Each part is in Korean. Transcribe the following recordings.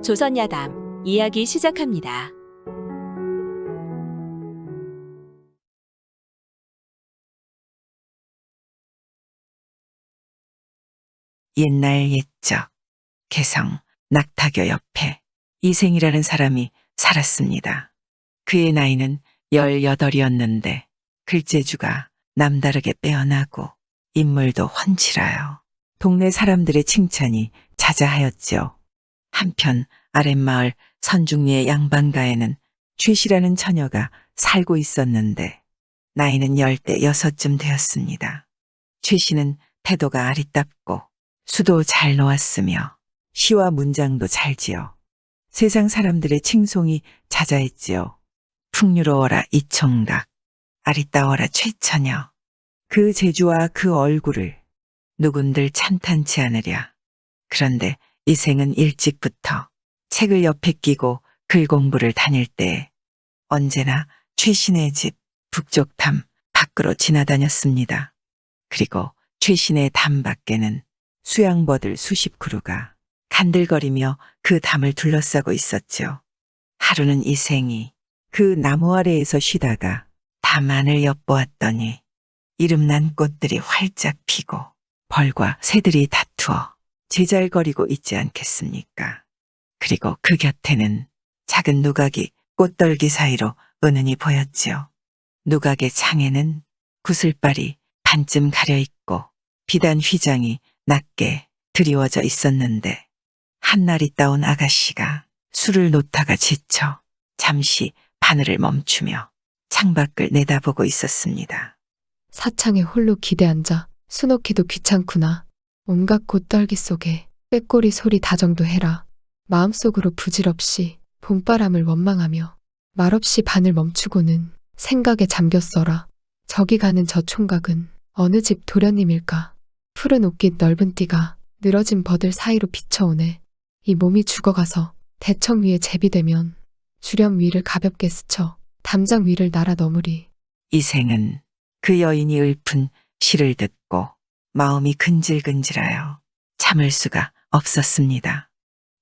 조선야담 이야기 시작합니다. 옛날 옛적 개성 낙타교 옆에 이생이라는 사람이 살았습니다. 그의 나이는 18이었는데 글재주가 남다르게 빼어나고 인물도 훤칠하여 동네 사람들의 칭찬이 자자하였죠. 한편 아랫마을 선중리의 양반가에는 최씨라는 처녀가 살고 있었는데 나이는 16쯤 되었습니다. 최씨는 태도가 아리따고 수도 잘 놓았으며 시와 문장도 잘 지어 세상 사람들의 칭송이 자자했지요. 풍요로워라 이총각, 아리따워라 최처녀. 그 재주와 그 얼굴을 누군들 찬탄치 않으랴. 그런데 이생은 일찍부터 책을 옆에 끼고 글 공부를 다닐 때 언제나 최신의 집 북쪽담 밖으로 지나다녔습니다. 그리고 최신의 담 밖에는 수양버들 수십 그루가 간들거리며 그 담을 둘러싸고 있었죠. 하루는 이생이 그 나무 아래에서 쉬다가 담 안을 엿보았더니 이름난 꽃들이 활짝 피고 벌과 새들이 다투어 제잘거리고 있지 않겠습니까? 그리고 그 곁에는 작은 누각이 꽃덜기 사이로 은은히 보였지요. 누각의 창에는 구슬발이 반쯤 가려있고 비단 휘장이 낮게 드리워져 있었는데 한날이 따온 아가씨가 술을 놓다가 지쳐 잠시 바늘을 멈추며 창밖을 내다보고 있었습니다. 사창에 홀로 기대앉아 수놓기도 귀찮구나. 온갖 꽃떨기 속에 꾀꼬리 소리 다정도 해라. 마음속으로 부질없이 봄바람을 원망하며 말없이 바늘 멈추고는 생각에 잠겼어라. 저기 가는 저 총각은 어느 집 도련님일까. 푸른 옷깃 넓은 띠가 늘어진 버들 사이로 비쳐오네. 이 몸이 죽어가서 대청 위에 제비되면 주렴 위를 가볍게 스쳐 담장 위를 날아 넘으리. 이생은 그 여인이 읊은 시를 듣고 마음이 근질근질하여 참을 수가 없었습니다.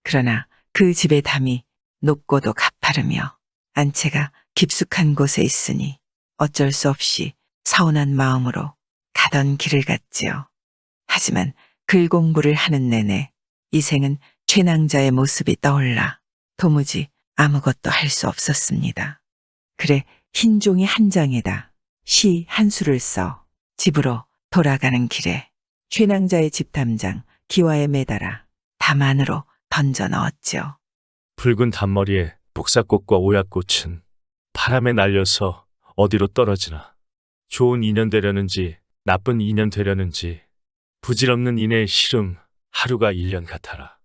그러나 그 집의 담이 높고도 가파르며 안채가 깊숙한 곳에 있으니 어쩔 수 없이 서운한 마음으로 가던 길을 갔지요. 하지만 글 공부를 하는 내내 이생은 최낭자의 모습이 떠올라 도무지 아무것도 할 수 없었습니다. 그래 흰 종이 한 장에다 시 한 수를 써 집으로 돌아가는 길에 최낭자의 집 담장 기와에 매달아 담 안으로 던져 넣었지요. 붉은 단머리에 복사꽃과 오약꽃은 바람에 날려서 어디로 떨어지나. 좋은 인연 되려는지 나쁜 인연 되려는지 부질없는 인의 시름 하루가 1년 같아라.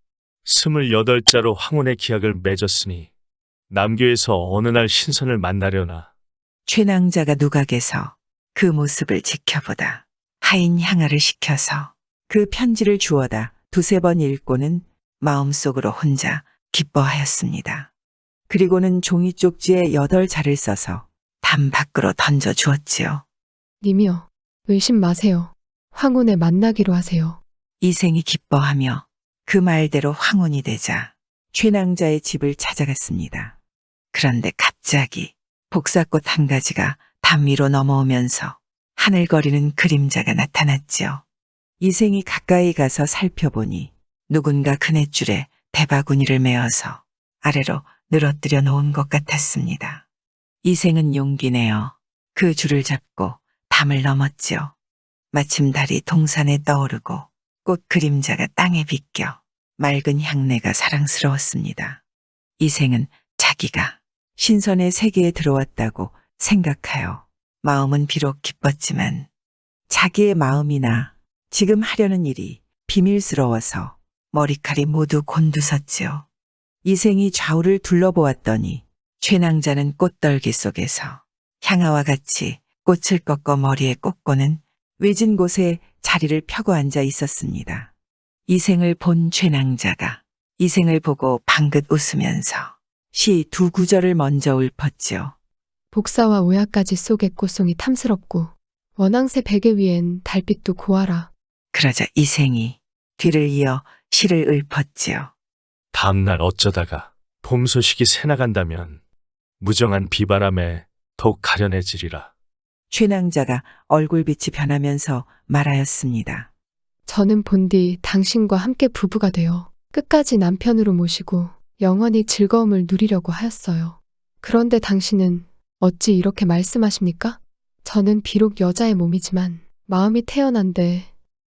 28자로 황혼의 기약을 맺었으니 남교에서 어느 날 신선을 만나려나. 최낭자가 누각에서 그 모습을 지켜보다 하인 향하를 시켜서 그 편지를 주워다 두세 번 읽고는 마음속으로 혼자 기뻐하였습니다. 그리고는 종이 쪽지에 8자를 써서 담 밖으로 던져 주었지요. 님이여, 의심 마세요. 황혼에 만나기로 하세요. 이생이 기뻐하며 그 말대로 황혼이 되자 최낭자의 집을 찾아갔습니다. 그런데 갑자기 복사꽃 한 가지가 담 위로 넘어오면서 하늘거리는 그림자가 나타났지요. 이생이 가까이 가서 살펴보니 누군가 그네줄에 대바구니를 메어서 아래로 늘어뜨려 놓은 것 같았습니다. 이생은 용기 내어 그 줄을 잡고 담을 넘었지요. 마침 달이 동산에 떠오르고 꽃 그림자가 땅에 비껴 맑은 향내가 사랑스러웠습니다. 이생은 자기가 신선의 세계에 들어왔다고 생각하여 마음은 비록 기뻤지만 자기의 마음이나 지금 하려는 일이 비밀스러워서 머리칼이 모두 곤두섰지요. 이생이 좌우를 둘러보았더니 최낭자는 꽃떨기 속에서 향아와 같이 꽃을 꺾어 머리에 꽂고는 외진 곳에 자리를 펴고 앉아 있었습니다. 이생을 본 최낭자가 이생을 보고 방긋 웃으면서 시 2구절을 먼저 읊었지요. 복사와 오약까지 속의 꽃송이 탐스럽고 원앙새 베개 위엔 달빛도 고와라. 그러자 이생이 뒤를 이어 시를 읊었지요. 다음날 어쩌다가 봄 소식이 새나간다면 무정한 비바람에 더욱 가련해지리라. 최낭자가 얼굴빛이 변하면서 말하였습니다. 저는 본디 당신과 함께 부부가 되어 끝까지 남편으로 모시고 영원히 즐거움을 누리려고 하였어요. 그런데 당신은 어찌 이렇게 말씀하십니까? 저는 비록 여자의 몸이지만 마음이 태어난데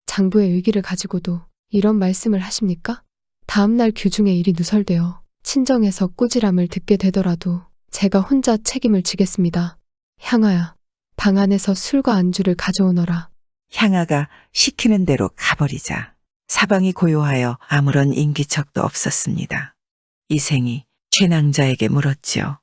장부의 의기를 가지고도 이런 말씀을 하십니까? 다음날 규중에 일이 누설되어 친정에서 꾸지람을 듣게 되더라도 제가 혼자 책임을 지겠습니다. 향아야, 방 안에서 술과 안주를 가져오너라. 향아가 시키는 대로 가버리자 사방이 고요하여 아무런 인기척도 없었습니다. 이생이 최낭자에게 물었지요.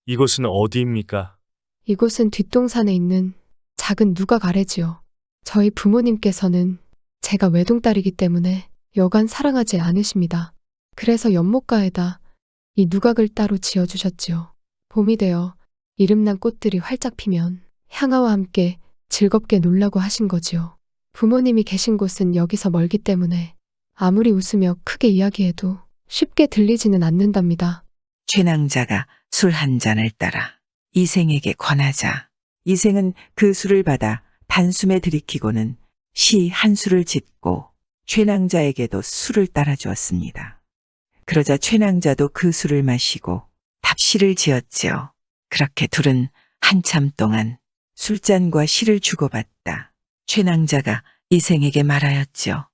이곳은 어디입니까? 이곳은 뒷동산에 있는 작은 누각 아래지요. 저희 부모님께서는 제가 외동딸이기 때문에 여간 사랑하지 않으십니다. 그래서 연못가에다 이 누각을 따로 지어주셨지요. 봄이 되어 이름난 꽃들이 활짝 피면 향아와 함께 즐겁게 놀라고 하신 거지요. 부모님이 계신 곳은 여기서 멀기 때문에 아무리 웃으며 크게 이야기해도 쉽게 들리지는 않는답니다. 최낭자가 술 한 잔을 따라 이생에게 권하자 이생은 그 술을 받아 단숨에 들이키고는 시 한 수를 짓고 최낭자에게도 술을 따라 주었습니다. 그러자 최낭자도 그 술을 마시고 답시를 지었지요. 그렇게 둘은 한참 동안 술잔과 시를 주고받다 최낭자가 이생에게 말하였지요.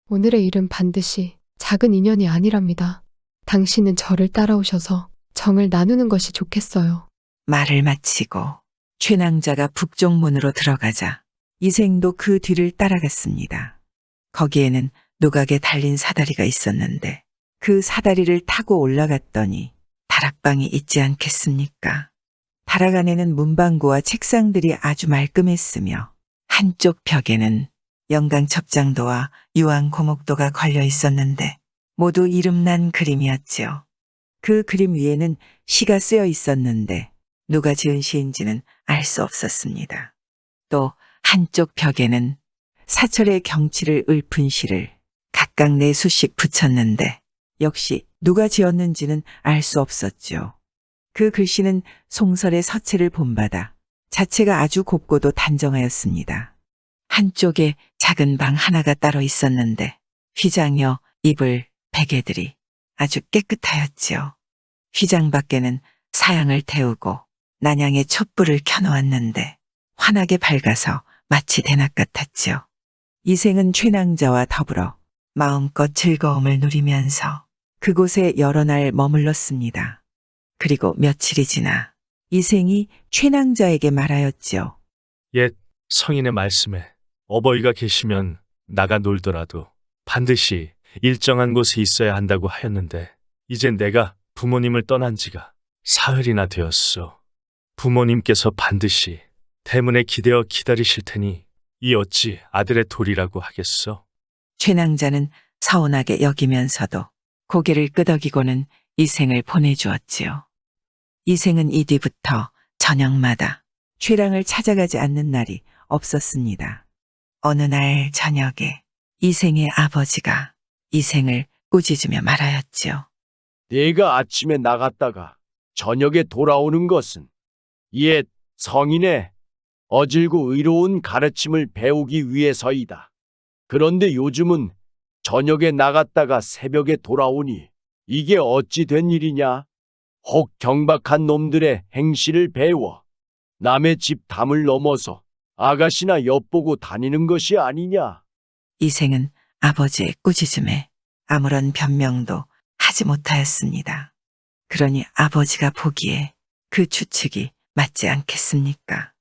오늘의 일은 반드시 작은 인연이 아니랍니다. 당신은 저를 따라오셔서 정을 나누는 것이 좋겠어요. 말을 마치고 최낭자가 북쪽문으로 들어가자 이생도 그 뒤를 따라갔습니다. 거기에는 누각에 달린 사다리가 있었는데 그 사다리를 타고 올라갔더니 다락방이 있지 않겠습니까? 다락 안에는 문방구와 책상들이 아주 말끔했으며 한쪽 벽에는 영강첩장도와 유황고목도가 걸려 있었는데 모두 이름난 그림이었지요. 그 그림 위에는 시가 쓰여 있었는데 누가 지은 시인지는 알 수 없었습니다. 또 한쪽 벽에는 사철의 경치를 읊은 시를 각각 4수씩 붙였는데 역시 누가 지었는지는 알 수 없었죠. 그 글씨는 송설의 서체를 본받아 자체가 아주 곱고도 단정하였습니다. 한쪽에 작은 방 하나가 따로 있었는데 휘장여, 이불, 베개들이 아주 깨끗하였지요. 휘장 밖에는 사양을 태우고 난양에 촛불을 켜놓았는데 환하게 밝아서 마치 대낮 같았지요. 이생은 최낭자와 더불어 마음껏 즐거움을 누리면서 그곳에 여러 날 머물렀습니다. 그리고 며칠이 지나 이생이 최낭자에게 말하였지요. 옛 성인의 말씀에 어버이가 계시면 나가 놀더라도 반드시 일정한 곳에 있어야 한다고 하였는데 이젠 내가 부모님을 떠난 지가 사흘이나 되었소. 부모님께서 반드시 대문에 기대어 기다리실 테니 이 어찌 아들의 도리라고 하겠소. 최낭자는 서운하게 여기면서도 고개를 끄덕이고는 이생을 보내주었지요. 이생은 이 뒤부터 저녁마다 최랑을 찾아가지 않는 날이 없었습니다. 어느 날 저녁에 이생의 아버지가 이생을 꾸짖으며 말하였지요. 네가 아침에 나갔다가 저녁에 돌아오는 것은 옛 성인의 어질고 의로운 가르침을 배우기 위해서이다. 그런데 요즘은 저녁에 나갔다가 새벽에 돌아오니 이게 어찌 된 일이냐? 혹 경박한 놈들의 행실을 배워 남의 집 담을 넘어서 아가씨나 엿보고 다니는 것이 아니냐? 이생은 아버지의 꾸짖음에 아무런 변명도 하지 못하였습니다. 그러니 아버지가 보기에 그 추측이 맞지 않겠습니까?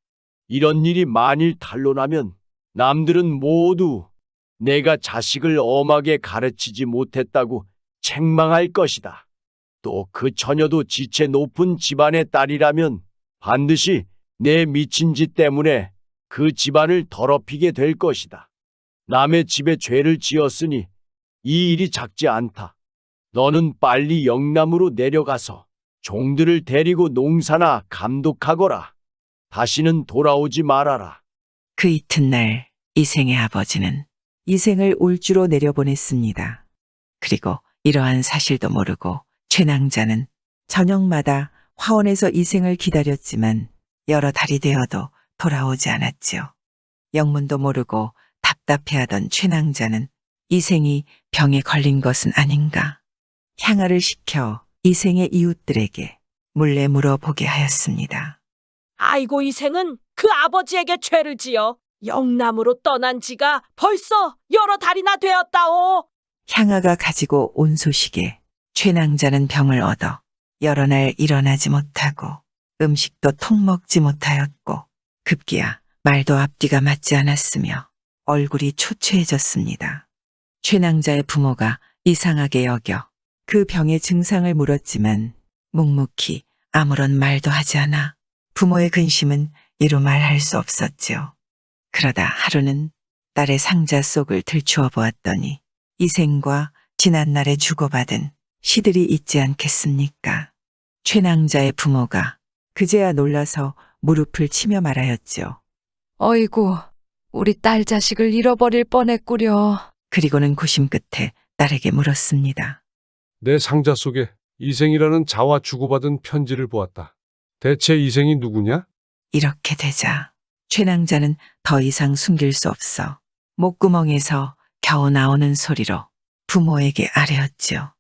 이런 일이 만일 탄로나면 남들은 모두 내가 자식을 엄하게 가르치지 못했다고 책망할 것이다. 또 그 처녀도 지체 높은 집안의 딸이라면 반드시 내 미친 짓 때문에 그 집안을 더럽히게 될 것이다. 남의 집에 죄를 지었으니 이 일이 작지 않다. 너는 빨리 영남으로 내려가서 종들을 데리고 농사나 감독하거라. 다시는 돌아오지 말아라. 그 이튿날 이생의 아버지는 이생을 울주로 내려보냈습니다. 그리고 이러한 사실도 모르고 최낭자는 저녁마다 화원에서 이생을 기다렸지만 여러 달이 되어도 돌아오지 않았지요. 영문도 모르고 답답해하던 최낭자는 이생이 병에 걸린 것은 아닌가. 향화를 시켜 이생의 이웃들에게 몰래 물어보게 하였습니다. 아이고 이생은 그 아버지에게 죄를 지어 영남으로 떠난 지가 벌써 여러 달이나 되었다오. 향아가 가지고 온 소식에 최낭자는 병을 얻어 여러 날 일어나지 못하고 음식도 통 먹지 못하였고 급기야 말도 앞뒤가 맞지 않았으며 얼굴이 초췌해졌습니다. 최낭자의 부모가 이상하게 여겨 그 병의 증상을 물었지만 묵묵히 아무런 말도 하지 않아 부모의 근심은 이루 말할 수 없었지요. 그러다 하루는 딸의 상자 속을 들추어 보았더니 이생과 지난날에 주고받은 시들이 있지 않겠습니까? 최낭자의 부모가 그제야 놀라서 무릎을 치며 말하였지요. 어이구, 우리 딸 자식을 잃어버릴 뻔했구려. 그리고는 고심 끝에 딸에게 물었습니다. 내 상자 속에 이생이라는 자와 주고받은 편지를 보았다. 대체 이생이 누구냐? 이렇게 되자 최낭자는 더 이상 숨길 수 없어 목구멍에서 겨우 나오는 소리로 부모에게 아뢰었지요.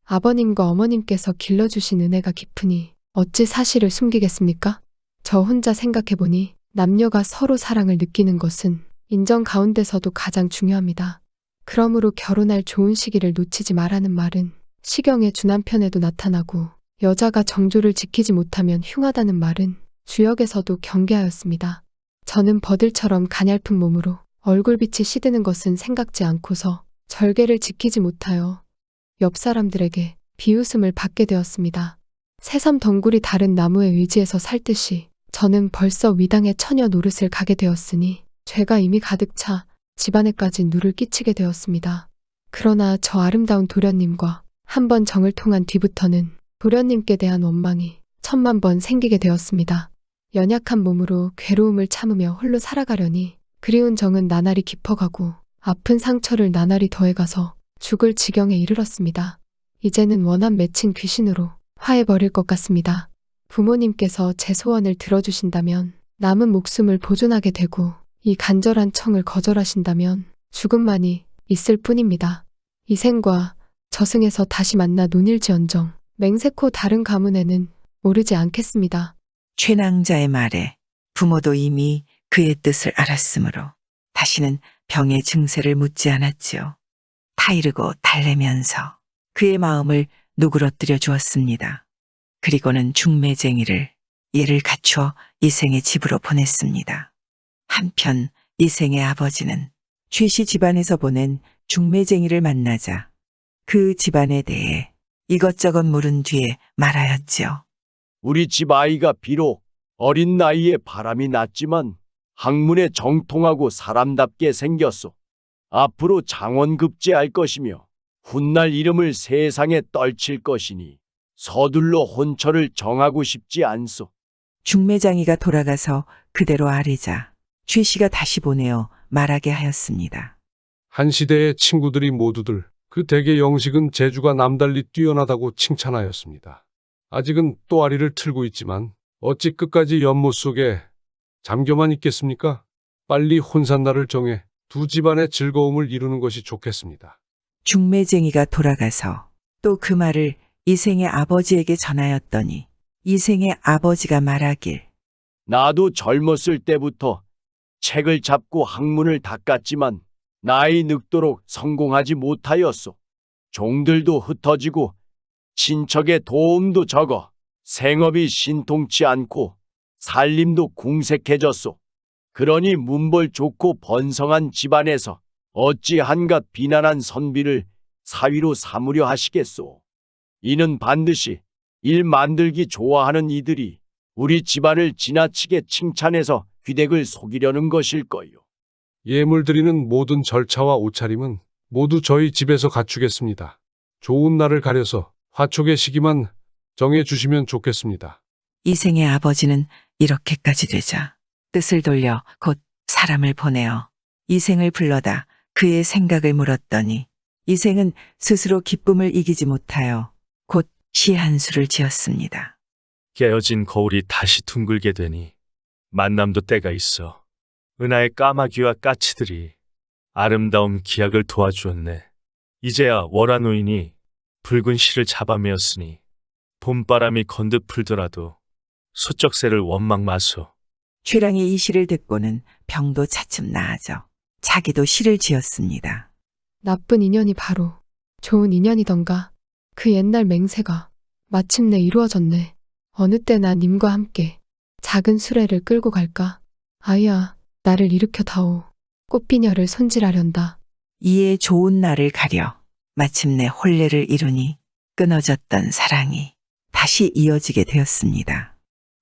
아버님과 어머님께서 길러주신 은혜가 깊으니 어찌 사실을 숨기겠습니까? 저 혼자 생각해보니 남녀가 서로 사랑을 느끼는 것은 인정 가운데서도 가장 중요합니다. 그러므로 결혼할 좋은 시기를 놓치지 말라는 말은 시경의 주남편에도 나타나고 여자가 정조를 지키지 못하면 흉하다는 말은 주역에서도 경계하였습니다. 저는 버들처럼 가냘픈 몸으로 얼굴빛이 시드는 것은 생각지 않고서 절개를 지키지 못하여 옆 사람들에게 비웃음을 받게 되었습니다. 새삼 덩굴이 다른 나무에 의지해서 살듯이 저는 벌써 위당의 처녀 노릇을 가게 되었으니 죄가 이미 가득 차 집안에까지 누를 끼치게 되었습니다. 그러나 저 아름다운 도련님과 한번 정을 통한 뒤부터는 도련님께 대한 원망이 천만 번 생기게 되었습니다. 연약한 몸으로 괴로움을 참으며 홀로 살아가려니 그리운 정은 나날이 깊어가고 아픈 상처를 나날이 더해가서 죽을 지경에 이르렀습니다. 이제는 원한 맺힌 귀신으로 화해버릴 것 같습니다. 부모님께서 제 소원을 들어주신다면 남은 목숨을 보존하게 되고 이 간절한 청을 거절하신다면 죽음만이 있을 뿐입니다. 이생과 저승에서 다시 만나 논일지언정 맹세코 다른 가문에는 오르지 않겠습니다. 최낭자의 말에 부모도 이미 그의 뜻을 알았으므로 다시는 병의 증세를 묻지 않았지요. 타이르고 달래면서 그의 마음을 누그러뜨려 주었습니다. 그리고는 중매쟁이를 예를 갖추어 이생의 집으로 보냈습니다. 한편 이생의 아버지는 최씨 집안에서 보낸 중매쟁이를 만나자 그 집안에 대해 이것저것 물은 뒤에 말하였지요. 우리 집 아이가 비록 어린 나이에 바람이 났지만 학문에 정통하고 사람답게 생겼소. 앞으로 장원급제할 것이며 훗날 이름을 세상에 떨칠 것이니 서둘러 혼처를 정하고 싶지 않소. 중매장이가 돌아가서 그대로 아뢰자 최씨가 다시 보내어 말하게 하였습니다. 한 시대의 친구들이 모두들 그 대개 영식은 재주가 남달리 뛰어나다고 칭찬하였습니다. 아직은 또아리를 틀고 있지만 어찌 끝까지 연못 속에 잠겨만 있겠습니까? 빨리 혼산날을 정해 두 집안의 즐거움을 이루는 것이 좋겠습니다. 중매쟁이가 돌아가서 또 그 말을 이생의 아버지에게 전하였더니 이생의 아버지가 말하길 나도 젊었을 때부터 책을 잡고 학문을 닦았지만 나이 늙도록 성공하지 못하였소. 종들도 흩어지고 친척의 도움도 적어 생업이 신통치 않고 살림도 궁색해졌소. 그러니 문벌 좋고 번성한 집안에서 어찌 한갓 비난한 선비를 사위로 삼으려 하시겠소. 이는 반드시 일 만들기 좋아하는 이들이 우리 집안을 지나치게 칭찬해서 귀댁을 속이려는 것일 거요. 예물 드리는 모든 절차와 옷차림은 모두 저희 집에서 갖추겠습니다. 좋은 날을 가려서 화촉의 시기만 정해주시면 좋겠습니다. 이생의 아버지는 이렇게까지 되자 뜻을 돌려 곧 사람을 보내어 이생을 불러다 그의 생각을 물었더니 이생은 스스로 기쁨을 이기지 못하여 곧 시 한 수를 지었습니다. 깨어진 거울이 다시 둥글게 되니 만남도 때가 있어. 은하의 까마귀와 까치들이 아름다운 기약을 도와주었네. 이제야 월화노인이 붉은 실을 잡아매었으니 봄바람이 건듯 불더라도 소쩍새를 원망 마소. 최랑이 이 시를 듣고는 병도 차츰 나아져 자기도 시를 지었습니다. 나쁜 인연이 바로 좋은 인연이던가. 그 옛날 맹세가 마침내 이루어졌네. 어느 때나 님과 함께 작은 수레를 끌고 갈까? 아이야, 나를 일으켜 다오. 꽃비녀를 손질하련다. 이에 좋은 날을 가려 마침내 혼례를 이루니 끊어졌던 사랑이 다시 이어지게 되었습니다.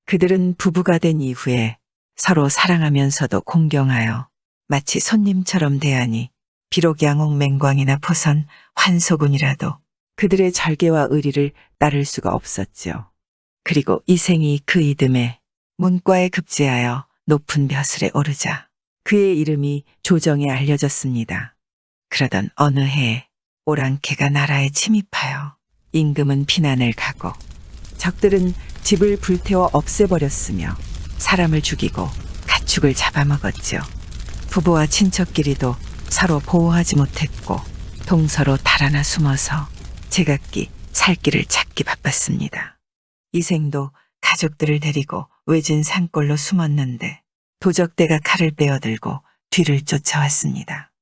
그들은 부부가 된 이후에 서로 사랑하면서도 공경하여 마치 손님처럼 대하니 비록 양옥맹광이나 포선, 환소군이라도 그들의 절개와 의리를 따를 수가 없었죠. 그리고 이생이 그 이듬해 문과에 급제하여 높은 벼슬에 오르자 그의 이름이 조정에 알려졌습니다. 그러던 어느 해에 오랑캐가 나라에 침입하여 임금은 피난을 가고 적들은 집을 불태워 없애버렸으며 사람을 죽이고 가축을 잡아먹었죠. 부부와 친척끼리도 서로 보호하지 못했고 동서로 달아나 숨어서 제각기 살 길을 찾기 바빴습니다. 이생도 가족들을 데리고 외진 산골로 숨었는데 도적대가 칼을 빼어들고 뒤를 쫓아왔습니다.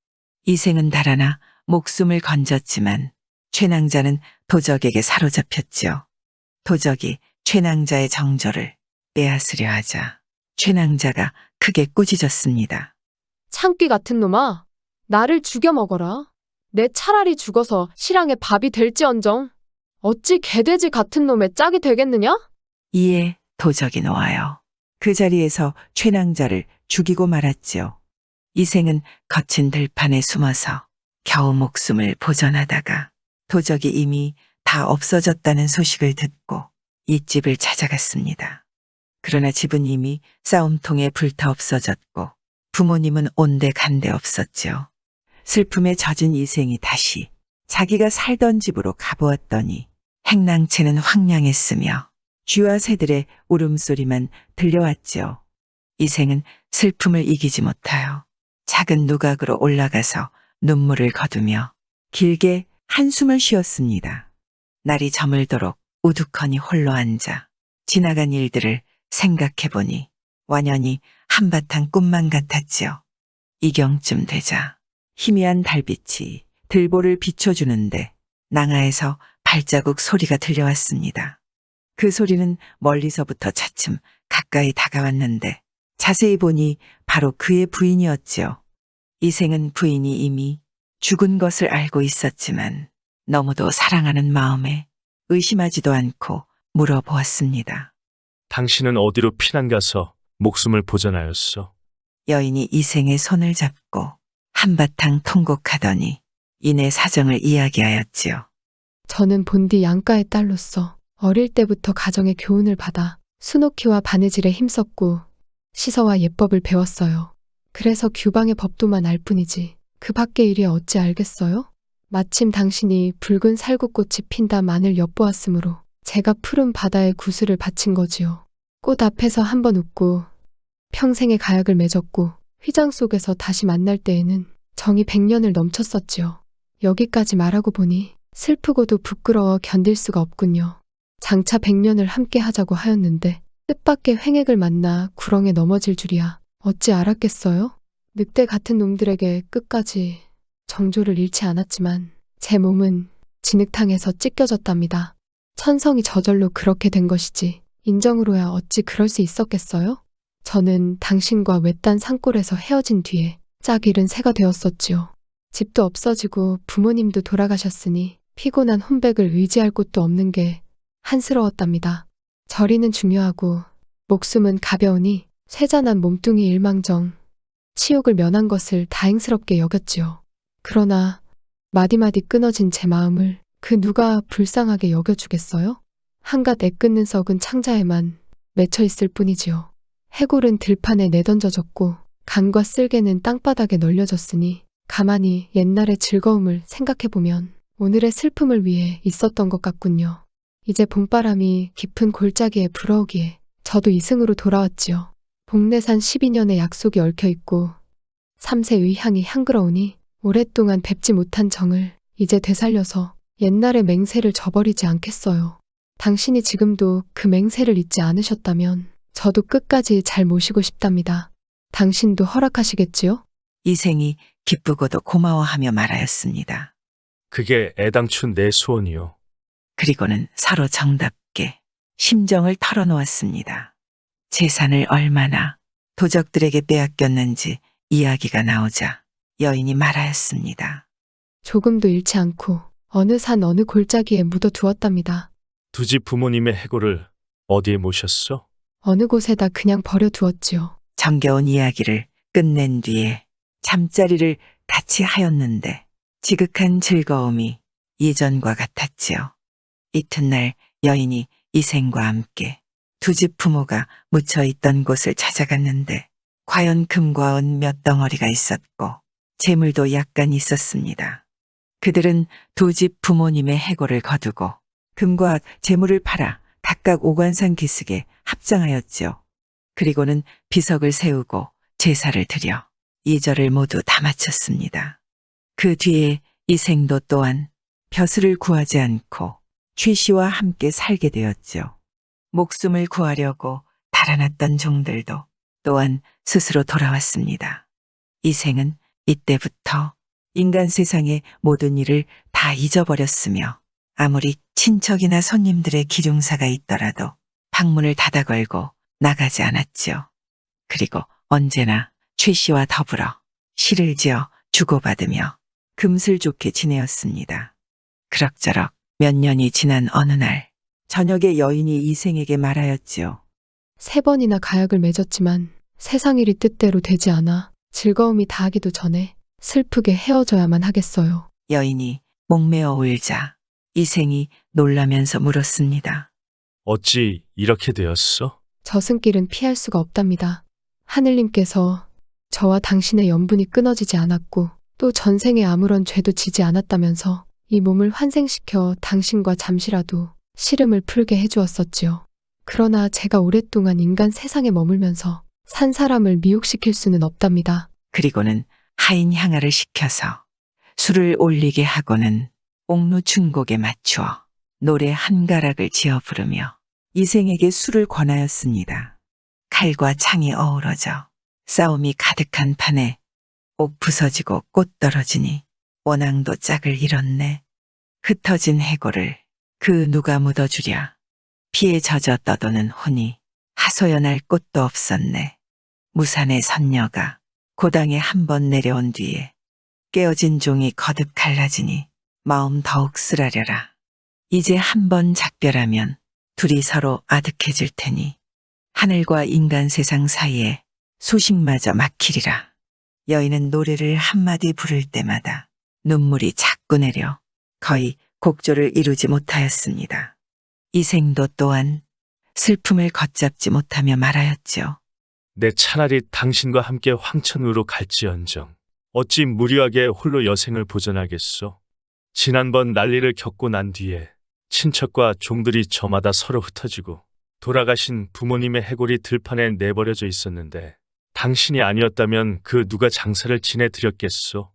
이생은 달아나 목숨을 건졌지만 최낭자는 도적에게 사로잡혔지요. 도적이 최낭자의 정조를 빼앗으려 하자 최낭자가 크게 꾸짖었습니다. 창귀 같은 놈아, 나를 죽여 먹어라. 내 차라리 죽어서 실랑의 밥이 될지언정 어찌 개돼지 같은 놈의 짝이 되겠느냐? 이에 도적이 놓아요. 그 자리에서 최낭자를 죽이고 말았지요. 이생은 거친 들판에 숨어서 겨우 목숨을 보전하다가 도적이 이미 다 없어졌다는 소식을 듣고 이 집을 찾아갔습니다. 그러나 집은 이미 싸움통에 불타 없어졌고 부모님은 온데 간데 없었지요. 슬픔에 젖은 이생이 다시 자기가 살던 집으로 가보았더니 행랑채는 황량했으며 쥐와 새들의 울음소리만 들려왔지요. 이생은 슬픔을 이기지 못하여 작은 누각으로 올라가서 눈물을 거두며 길게 한숨을 쉬었습니다. 날이 저물도록 우두커니 홀로 앉아 지나간 일들을 생각해보니 완연히 한바탕 꿈만 같았지요. 이경쯤 되자 희미한 달빛이 들보를 비춰주는데 낭하에서 발자국 소리가 들려왔습니다. 그 소리는 멀리서부터 차츰 가까이 다가왔는데 자세히 보니 바로 그의 부인이었지요. 이생은 부인이 이미 죽은 것을 알고 있었지만 너무도 사랑하는 마음에 의심하지도 않고 물어보았습니다. 당신은 어디로 피난 가서 목숨을 보전하였소? 여인이 이생의 손을 잡고 한바탕 통곡하더니 이내 사정을 이야기하였지요. 저는 본디 양가의 딸로서 어릴 때부터 가정의 교훈을 받아 수놓기와 바느질에 힘썼고 시서와 예법을 배웠어요. 그래서 규방의 법도만 알 뿐이지 그 밖의 일이 어찌 알겠어요? 마침 당신이 붉은 살구꽃이 핀다만을 엿보았으므로 제가 푸른 바다에 구슬을 바친 거지요. 꽃 앞에서 한번 웃고 평생의 가약을 맺었고 휘장 속에서 다시 만날 때에는 정이 100년을 넘쳤었지요. 여기까지 말하고 보니 슬프고도 부끄러워 견딜 수가 없군요. 장차 100년을 함께 하자고 하였는데 뜻밖의 횡액을 만나 구렁에 넘어질 줄이야 어찌 알았겠어요? 늑대 같은 놈들에게 끝까지 정조를 잃지 않았지만 제 몸은 진흙탕에서 찢겨졌답니다. 천성이 저절로 그렇게 된 것이지 인정으로야 어찌 그럴 수 있었겠어요? 저는 당신과 외딴 산골에서 헤어진 뒤에 짝 잃은 새가 되었었지요. 집도 없어지고 부모님도 돌아가셨으니 피곤한 혼백을 의지할 곳도 없는 게 한스러웠답니다. 저리는 중요하고 목숨은 가벼우니 쇠잔한 몸뚱이 일망정 치욕을 면한 것을 다행스럽게 여겼지요. 그러나 마디마디 끊어진 제 마음을 그 누가 불쌍하게 여겨주겠어요? 한갓 애끓는 썩은 창자에만 맺혀 있을 뿐이지요. 해골은 들판에 내던져졌고 간과 쓸개는 땅바닥에 널려졌으니 가만히 옛날의 즐거움을 생각해보면 오늘의 슬픔을 위해 있었던 것 같군요. 이제 봄바람이 깊은 골짜기에 불어오기에 저도 이승으로 돌아왔지요. 복내산 12년의 약속이 얽혀있고 3세의 향이 향그러우니 오랫동안 뵙지 못한 정을 이제 되살려서 옛날의 맹세를 저버리지 않겠어요. 당신이 지금도 그 맹세를 잊지 않으셨다면 저도 끝까지 잘 모시고 싶답니다. 당신도 허락하시겠지요? 이생이 기쁘고도 고마워하며 말하였습니다. 그게 애당초 내 소원이요. 그리고는 서로 정답게 심정을 털어놓았습니다. 재산을 얼마나 도적들에게 빼앗겼는지 이야기가 나오자 여인이 말하였습니다. 조금도 잃지 않고 어느 산 어느 골짜기에 묻어두었답니다. 두 집 부모님의 해골을 어디에 모셨어? 어느 곳에다 그냥 버려두었지요. 정겨운 이야기를 끝낸 뒤에 잠자리를 같이 하였는데 지극한 즐거움이 예전과 같았지요. 이튿날 여인이 이생과 함께 두 집 부모가 묻혀 있던 곳을 찾아갔는데 과연 금과 은 몇 덩어리가 있었고 재물도 약간 있었습니다. 그들은 두 집 부모님의 해골을 거두고 금과 재물을 팔아 각각 오관산 기슭에 합장하였지요. 그리고는 비석을 세우고 제사를 드려 예절을 모두 다 마쳤습니다. 그 뒤에 이생도 또한 벼슬을 구하지 않고 최씨와 함께 살게 되었죠. 목숨을 구하려고 달아났던 종들도 또한 스스로 돌아왔습니다. 이생은 이때부터 인간 세상의 모든 일을 다 잊어버렸으며 아무리 친척이나 손님들의 기중사가 있더라도 방문을 닫아 걸고 나가지 않았지요. 그리고 언제나 최씨와 더불어 시를 지어 주고받으며 금슬 좋게 지내었습니다. 그럭저럭 몇 년이 지난 어느 날 저녁에 여인이 이생에게 말하였지요. 3번이나 가약을 맺었지만 세상 일이 뜻대로 되지 않아 즐거움이 다하기도 전에 슬프게 헤어져야만 하겠어요. 여인이 목매어 울자 이생이 놀라면서 물었습니다. 어찌 이렇게 되었어? 저승길은 피할 수가 없답니다. 하늘님께서 저와 당신의 연분이 끊어지지 않았고 또 전생에 아무런 죄도 지지 않았다면서 이 몸을 환생시켜 당신과 잠시라도 시름을 풀게 해주었었지요. 그러나 제가 오랫동안 인간 세상에 머물면서 산 사람을 미혹시킬 수는 없답니다. 그리고는 하인 향하를 시켜서 술을 올리게 하고는 옥루 춘곡에 맞추어 노래 한 가락을 지어 부르며 이생에게 술을 권하였습니다. 칼과 창이 어우러져 싸움이 가득한 판에 옥 부서지고 꽃 떨어지니 원앙도 짝을 잃었네. 흩어진 해골을 그 누가 묻어주랴. 피에 젖어 떠도는 혼이 하소연할 곳도 없었네. 무산의 선녀가 고당에 한 번 내려온 뒤에 깨어진 종이 거듭 갈라지니 마음 더욱 쓰라려라. 이제 한 번 작별하면 둘이 서로 아득해질 테니 하늘과 인간 세상 사이에 소식마저 막히리라. 여인은 노래를 한마디 부를 때마다 눈물이 자꾸 내려 거의 곡조를 이루지 못하였습니다. 이생도 또한 슬픔을 걷잡지 못하며 말하였지요. 내 차라리 당신과 함께 황천으로 갈지언정 어찌 무료하게 홀로 여생을 보전하겠소. 지난번 난리를 겪고 난 뒤에 친척과 종들이 저마다 서로 흩어지고 돌아가신 부모님의 해골이 들판에 내버려져 있었는데 당신이 아니었다면 그 누가 장사를 지내드렸겠소.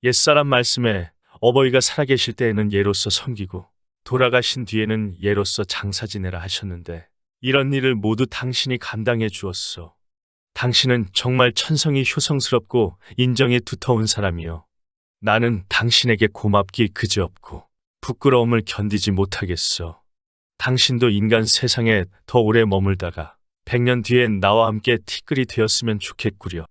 옛사람 말씀에 어버이가 살아계실 때에는 예로서 섬기고 돌아가신 뒤에는 예로서 장사 지내라 하셨는데 이런 일을 모두 당신이 감당해 주었소. 당신은 정말 천성이 효성스럽고 인정이 두터운 사람이요. 나는 당신에게 고맙기 그지없고 부끄러움을 견디지 못하겠소. 당신도 인간 세상에 더 오래 머물다가 100년 뒤엔 나와 함께 티끌이 되었으면 좋겠구려.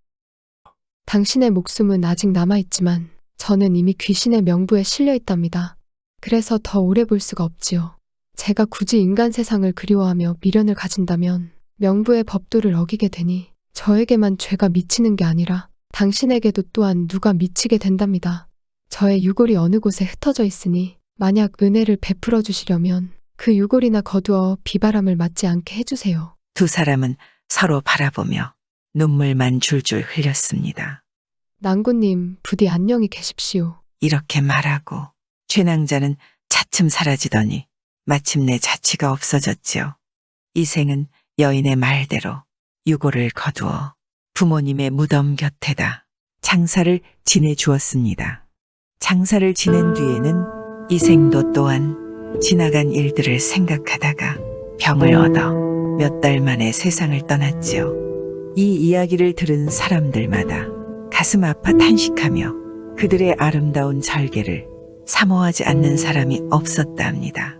당신의 목숨은 아직 남아있지만 저는 이미 귀신의 명부에 실려 있답니다. 그래서 더 오래 볼 수가 없지요. 제가 굳이 인간 세상을 그리워하며 미련을 가진다면 명부의 법도를 어기게 되니 저에게만 죄가 미치는 게 아니라 당신에게도 또한 누가 미치게 된답니다. 저의 유골이 어느 곳에 흩어져 있으니 만약 은혜를 베풀어 주시려면 그 유골이나 거두어 비바람을 맞지 않게 해주세요. 두 사람은 서로 바라보며 눈물만 줄줄 흘렸습니다. 낭구님, 부디 안녕히 계십시오. 이렇게 말하고 최낭자는 차츰 사라지더니 마침내 자취가 없어졌지요. 이생은 여인의 말대로 유고를 거두어 부모님의 무덤 곁에다 장사를 지내주었습니다. 장사를 지낸 뒤에는 이생도 또한 지나간 일들을 생각하다가 병을 얻어 몇 달 만에 세상을 떠났지요. 이 이야기를 들은 사람들마다 가슴 아파 탄식하며 그들의 아름다운 절개를 사모하지 않는 사람이 없었다 합니다.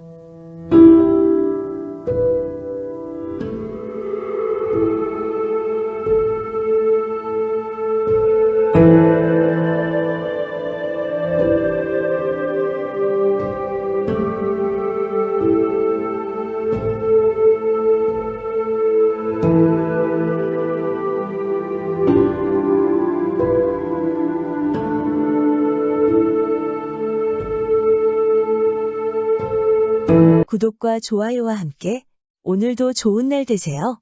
구독과 좋아요와 함께 오늘도 좋은 날 되세요.